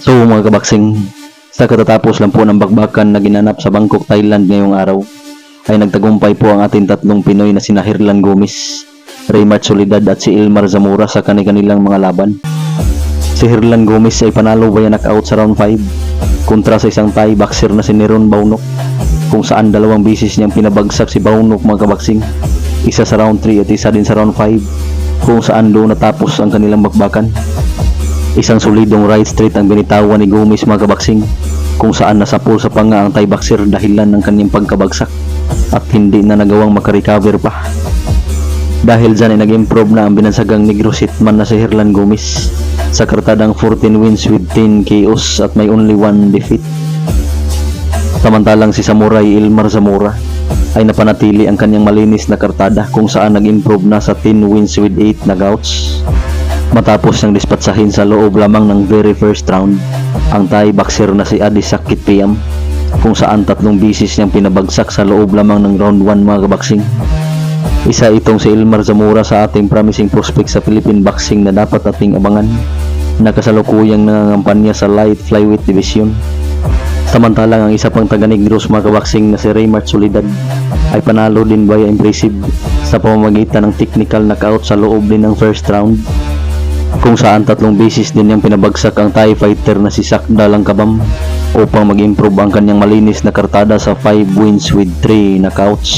So mga kabaksing, sa katatapos lang po ng bakbakan na ginanap sa Bangkok, Thailand ngayong araw, ay nagtagumpay po ang ating tatlong Pinoy na sina Herlan Gomez, Raymart Soledad at si Ilmar Zamora sa kanilang mga laban. Si Herlan Gomez ay panalo via knockout sa round 5 kontra sa isang Thai boxer na si Neron Baunok, kung saan dalawang bisis niyang pinabagsak si Baunok mga kabaksing, isa sa round 3 at isa din sa round 5, kung saan doon natapos ang kanilang bakbakan. Isang solidong right straight ang binitawan ni Gomez mga kabaksing, kung saan nasapul sa panga ang Thai boxer dahilan ng kanyang pagkabagsak at hindi na nagawang makarecover pa. Dahil dyan ay nag-improve na ang binansagang Negro Hitman na si Herlan Gomez sa kartadang 14 wins with 10 KOs at may only 1 defeat. Samantalang si Samurai Ilmar Zamora ay napanatili ang kanyang malinis na kartada, kung saan nag-improve na sa 10 wins with 8 knockouts matapos nang dispatsahin sa loob lamang ng very first round ang Thai boxer na si Adi Sakit Piam, kung saan tatlong bisis niyang pinabagsak sa loob lamang ng round 1 mga kabaksing. Isa itong si Ilmar Zamora sa ating promising prospect sa Philippine boxing na dapat ating abangan, na kasalukuyang nangangampanya sa light flyweight division. Samantalang ang isa pang taga-Negros mga kabaksing na si Raymart Soledad ay panalo din via impressive sa pamamagitan ng technical knockout sa loob din ng first round, kung saan tatlong beses din niyang pinabagsak ang Thai fighter na si Sakda Langkabam upang mag-improve ang kanyang malinis na kartada sa 5 wins with 3 knockouts.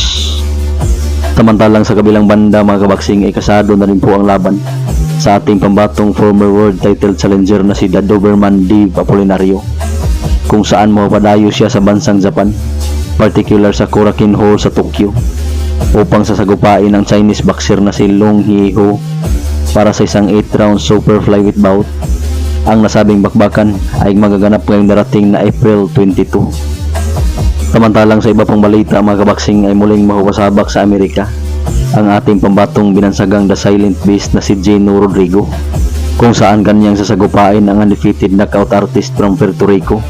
Samantalang sa kabilang banda mga kabaksing ay kasado na rin po ang laban sa ating pambatong former world title challenger na si The Doberman Dave Apolinario, kung saan mapadayo siya sa bansang Japan, particular sa Korakuen Hall sa Tokyo, upang sasagupain ang Chinese boxer na si Long Hee-ho para sa isang 8-round super flyweight bout. Ang nasabing bakbakan ay magaganap ngayong darating na April 22. Samantalang sa iba pang balita mga kabaksing ay muling mahuwasabak sa Amerika ang ating pambatong binansagang The Silent Beast na si Geno Rodrigo, kung saan kanyang sasagupain ang undefeated knockout artist from Puerto Rico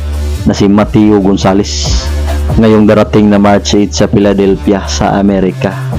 na si Mateo Gonzalez ngayong darating na March 8 sa Philadelphia sa Amerika.